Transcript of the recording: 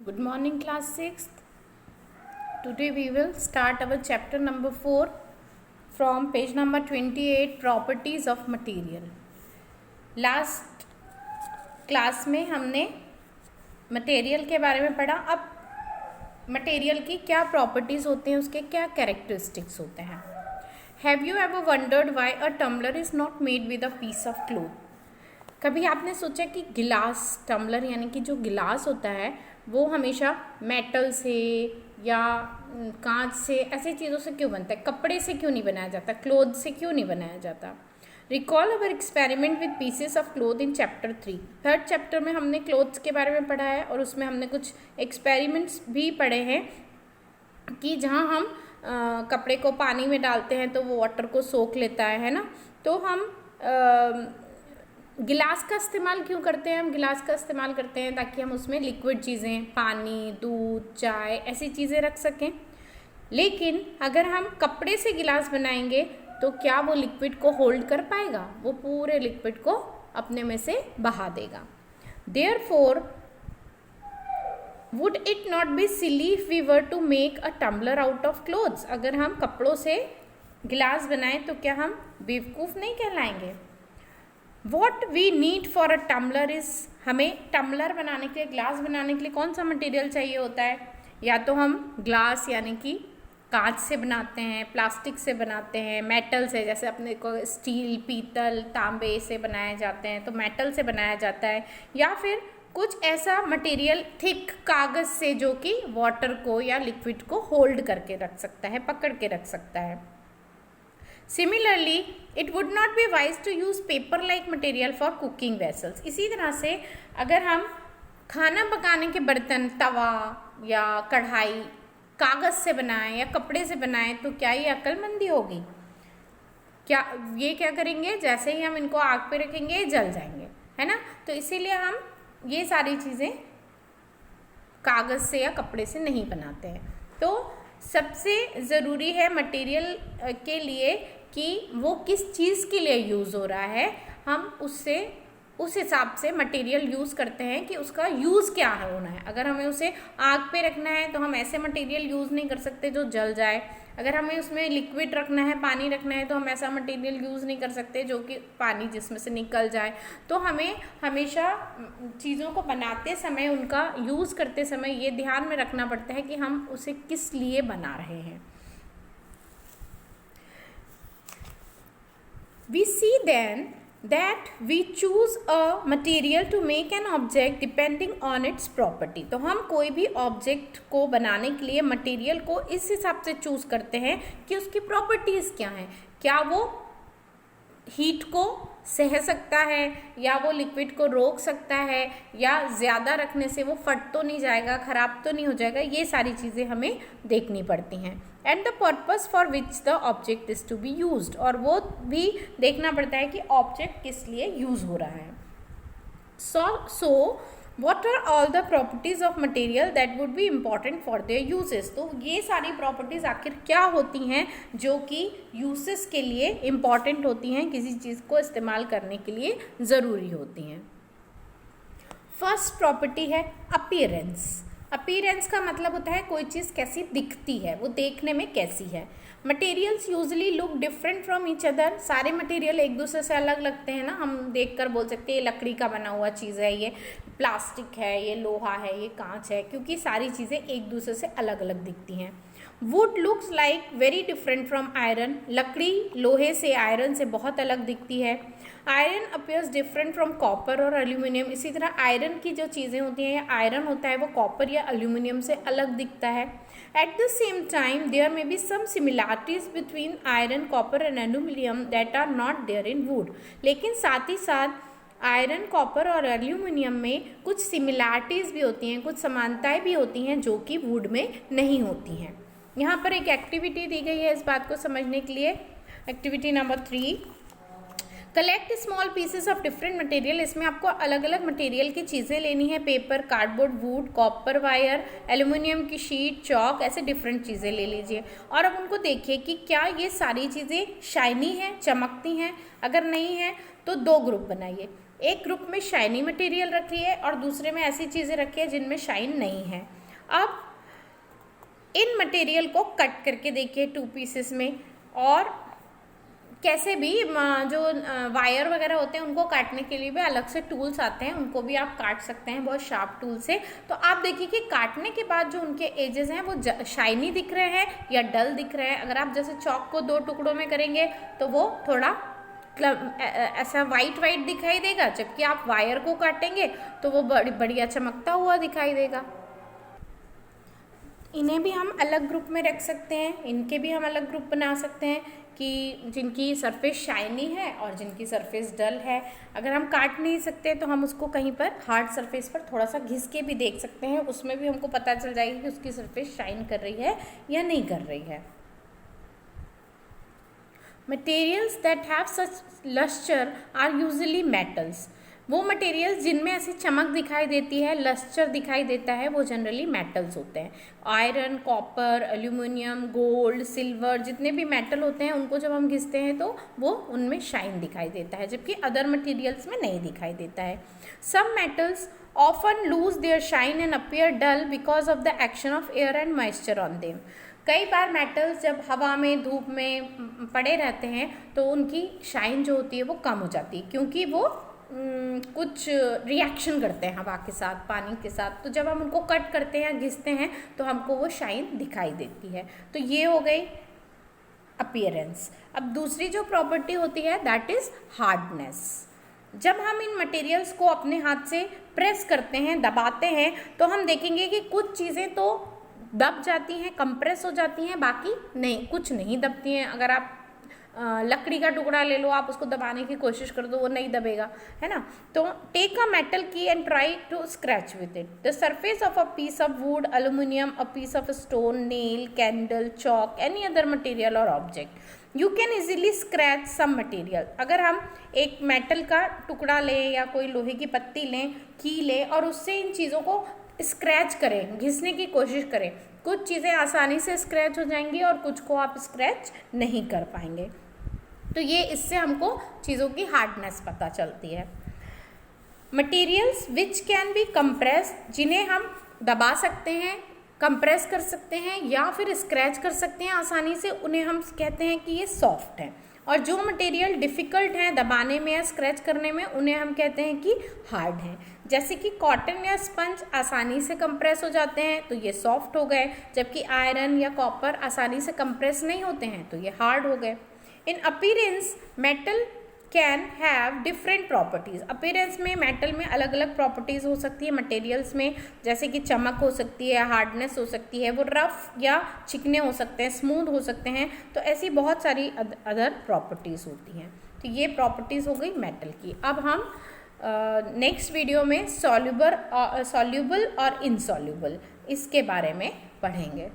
Good morning, class 6th. Today we will start our chapter number 4 from page number 28, Properties of Material. Last class में हमने material के बारे में पढ़ा. अब मटेरियल की क्या प्रॉपर्टीज़ होते हैं, उसके क्या कैरेक्टरिस्टिक्स होते हैं. Have you ever wondered why a tumbler is not made with a piece of cloth. कभी आपने सोचा कि गिलास, टम्बलर यानी कि जो गिलास होता है वो हमेशा मेटल से या कांच से, ऐसी चीज़ों से क्यों बनता है, कपड़े से क्यों नहीं बनाया जाता, क्लोथ से क्यों नहीं बनाया जाता. Recall our experiment with pieces of cloth in chapter 3. Third chapter में हमने क्लोथ्स के बारे में पढ़ा है और उसमें हमने कुछ एक्सपेरिमेंट्स भी पढ़े हैं कि जहाँ हम कपड़े को पानी में डालते हैं तो वो वाटर को सोख लेता है ना. तो हम गिलास का इस्तेमाल क्यों करते हैं. हम गिलास का इस्तेमाल करते हैं ताकि हम उसमें लिक्विड चीज़ें, पानी, दूध, चाय, ऐसी चीज़ें रख सकें. लेकिन अगर हम कपड़े से गिलास बनाएंगे तो क्या वो लिक्विड को होल्ड कर पाएगा, वो पूरे लिक्विड को अपने में से बहा देगा. Therefore would it not be silly if we were to make a tumbler out of cloths. अगर हम कपड़ों से गिलास बनाएं तो क्या हम बेवकूफ़ नहीं कहलाएंगे. What we need for a tumbler is, हमें टम्बलर बनाने के लिए, ग्लास बनाने के लिए कौन सा मटेरियल चाहिए होता है. या तो हम ग्लास यानी कि कांच से बनाते हैं, प्लास्टिक से बनाते हैं, मेटल से, जैसे अपने को स्टील, पीतल, तांबे से बनाए जाते हैं तो मेटल से बनाया जाता है. या फिर कुछ ऐसा मटेरियल थिक कागज़ से जो कि वाटर को या लिक्विड को होल्ड करके रख सकता है, पकड़ के रख सकता है. Similarly, it would not be wise to use paper-like material for cooking vessels. इसी तरह से अगर हम खाना पकाने के बर्तन, तवा या कढ़ाई कागज़ से बनाएं या कपड़े से बनाएं तो क्या ये अक्लमंदी होगी. क्या ये क्या करेंगे, जैसे ही हम इनको आग पे रखेंगे जल जाएंगे, है ना. तो इसीलिए हम ये सारी चीज़ें कागज़ से या कपड़े से नहीं बनाते हैं. तो सबसे ज़रूरी है मटेरियल के लिए कि वो किस चीज़ के लिए यूज़ हो रहा है, हम उससे उस हिसाब से मटेरियल यूज़ करते हैं कि उसका यूज़ क्या है होना है. अगर हमें उसे आग पे रखना है तो हम ऐसे मटेरियल यूज़ नहीं कर सकते जो जल जाए. अगर हमें उसमें लिक्विड रखना है, पानी रखना है, तो हम ऐसा मटेरियल यूज़ नहीं कर सकते जो कि पानी जिसमें से निकल जाए. तो हमें हमेशा चीज़ों को बनाते समय, उनका यूज़ करते समय ये ध्यान में रखना पड़ता है कि हम उसे किस लिए बना रहे हैं. We see then that we choose a material to make an object depending on its property. तो हम कोई भी ऑब्जेक्ट को बनाने के लिए मटेरियल को इस हिसाब से चूज करते हैं कि उसकी प्रॉपर्टीज़ क्या हैं. क्या वो हीट को सह सकता है, या वो लिक्विड को रोक सकता है, या ज़्यादा रखने से वो फट तो नहीं जाएगा, ख़राब तो नहीं हो जाएगा. ये सारी चीज़ें हमें देखनी पड़ती हैं. And the purpose for which the object is to be used, और वो भी देखना पड़ता है कि ऑब्जेक्ट किस लिए यूज़ हो रहा है. सो what are all the properties of material that would be important for their uses. तो ये सारी प्रॉपर्टीज़ आखिर क्या होती हैं जो कि यूसेस के लिए इम्पॉर्टेंट होती हैं, किसी चीज़ को इस्तेमाल करने के लिए ज़रूरी होती हैं. फर्स्ट प्रॉपर्टी है अपीयरेंस. अपीयरेंस का मतलब होता है कोई चीज़ कैसी दिखती है, वो देखने में कैसी है. Materials usually look different from each other. सारे मटेरियल एक दूसरे से अलग लगते हैं ना. हम देखकर बोल सकते हैं ये लकड़ी का बना हुआ चीज़ है, ये प्लास्टिक है, ये लोहा है, ये कांच है, क्योंकि सारी चीज़ें एक दूसरे से अलग अलग दिखती हैं. Would looks like very different from iron. लकड़ी लोहे से, आयरन से बहुत अलग दिखती है. Iron appears different from copper और एल्यूमिनियम. इसी तरह आयरन की जो चीज़ें होती हैं या आयरन होता है वो कॉपर या एल्यूमिनियम से अलग दिखता है. At the same time there may be some similarities between iron, copper and aluminium that are not there in wood. लेकिन साथ ही साथ आयरन, कॉपर और एल्यूमिनियम में कुछ सिमिलैरिटीज़ भी होती हैं, कुछ समानताएं भी होती हैं जो कि वुड में नहीं होती हैं. यहाँ पर एक एक्टिविटी दी गई है इस बात को समझने के लिए. Activity number 3, collect small pieces of different material. इसमें आपको अलग अलग मटेरियल की चीज़ें लेनी है. Paper, cardboard, would, copper wire, aluminium की शीट, चॉक, ऐसे डिफरेंट चीज़ें ले लीजिए और अब उनको देखिए कि क्या ये सारी चीज़ें शाइनी हैं, चमकती हैं. अगर नहीं है तो 2 ग्रुप बनाइए. एक ग्रुप में शाइनी मटेरियल रखी है और दूसरे में ऐसी चीज़ें रखी है जिनमें शाइन नहीं है। अब इन मटेरियल को कट करके देखिए 2 पीसेस में, और कैसे भी जो वायर वगैरह होते हैं उनको काटने के लिए भी अलग से टूल्स आते हैं, उनको भी आप काट सकते हैं बहुत शार्प टूल से। तो आप देखिए कि काटने के बाद जो उनके एजेस हैं वो शाइनी दिख रहे हैं या डल दिख रहे हैं। अगर आप जैसे चॉक को 2 टुकड़ों में करेंगे तो वो थोड़ा ऐसा वाइट वाइट दिखाई देगा, जबकि आप वायर को काटेंगे तो वो बढ़िया चमकता हुआ दिखाई देगा। इन्हें भी हम अलग ग्रुप में रख सकते हैं, इनके भी हम अलग ग्रुप बना सकते हैं कि जिनकी सरफेस शाइनी है और जिनकी सरफेस डल है। अगर हम काट नहीं सकते तो हम उसको कहीं पर हार्ड सरफेस पर थोड़ा सा घिस के भी देख सकते हैं, उसमें भी हमको पता चल जाएगा कि उसकी सरफेस शाइन कर रही है या नहीं कर रही है। Materials that have such luster are usually metals. वो मटेरियल्स जिनमें ऐसी चमक दिखाई देती है, लस्टर दिखाई देता है, वो जनरली मेटल्स होते हैं। Iron, copper, aluminium, gold, silver, जितने भी मेटल होते हैं उनको जब हम घिसते हैं तो वो उनमें शाइन दिखाई देता है, जबकि अदर मटेरियल्स में नहीं दिखाई देता है। Some metals often lose their shine and appear dull because of the action of air and moisture on them. कई बार मेटल्स जब हवा में, धूप में पड़े रहते हैं तो उनकी शाइन जो होती है वो कम हो जाती है, क्योंकि वो कुछ रिएक्शन करते हैं हवा के साथ, पानी के साथ। तो जब हम उनको कट करते हैं, घिसते हैं, तो हमको वो शाइन दिखाई देती है। तो ये हो गई अपीयरेंस। अब दूसरी जो प्रॉपर्टी होती है दैट इज हार्डनेस। जब हम इन मटेरियल्स को अपने हाथ से प्रेस करते हैं, दबाते हैं, तो हम देखेंगे कि कुछ चीज़ें तो दब जाती हैं, कंप्रेस हो जाती हैं, बाकी नहीं, कुछ नहीं दबती हैं। अगर आप लकड़ी का टुकड़ा ले लो, आप उसको दबाने की कोशिश कर दो, वो नहीं दबेगा, है ना। तो take a metal key and try to scratch with it. The surface of a piece of wood, aluminium, a piece of stone, nail, candle, chalk, any other material और object, you can easily scratch some material. अगर हम एक metal का टुकड़ा लें या कोई लोहे की पत्ती लें, की लें, और उससे इन चीज़ों को स्क्रैच करें, घिसने की कोशिश करें, कुछ चीज़ें आसानी से स्क्रैच हो जाएंगी और कुछ को आप स्क्रैच नहीं कर पाएंगे। तो ये इससे हमको चीज़ों की हार्डनेस पता चलती है। Materials which can be compress, जिन्हें हम दबा सकते हैं, कंप्रेस कर सकते हैं या फिर स्क्रैच कर सकते हैं आसानी से, उन्हें हम कहते हैं कि ये सॉफ्ट है। और जो मटेरियल डिफ़िकल्ट हैं दबाने में या स्क्रैच करने में, उन्हें हम कहते हैं कि हार्ड हैं। जैसे कि कॉटन या स्पंज आसानी से कंप्रेस हो जाते हैं तो ये सॉफ्ट हो गए, जबकि आयरन या कॉपर आसानी से कंप्रेस नहीं होते हैं तो ये हार्ड हो गए। इन appearance metal can have different properties. Appearance में मेटल में अलग अलग प्रॉपर्टीज़ हो सकती है मटेरियल्स में, जैसे कि चमक हो सकती है, हार्डनेस हो सकती है, वो रफ या चिकने हो सकते हैं, स्मूथ हो सकते हैं। तो ऐसी बहुत सारी अदर प्रॉपर्टीज़ होती हैं। तो ये प्रॉपर्टीज़ हो गई मेटल की। अब हम नेक्स्ट वीडियो में सॉल्यूबल और इनसॉल्यूबल इसके बारे में पढ़ेंगे।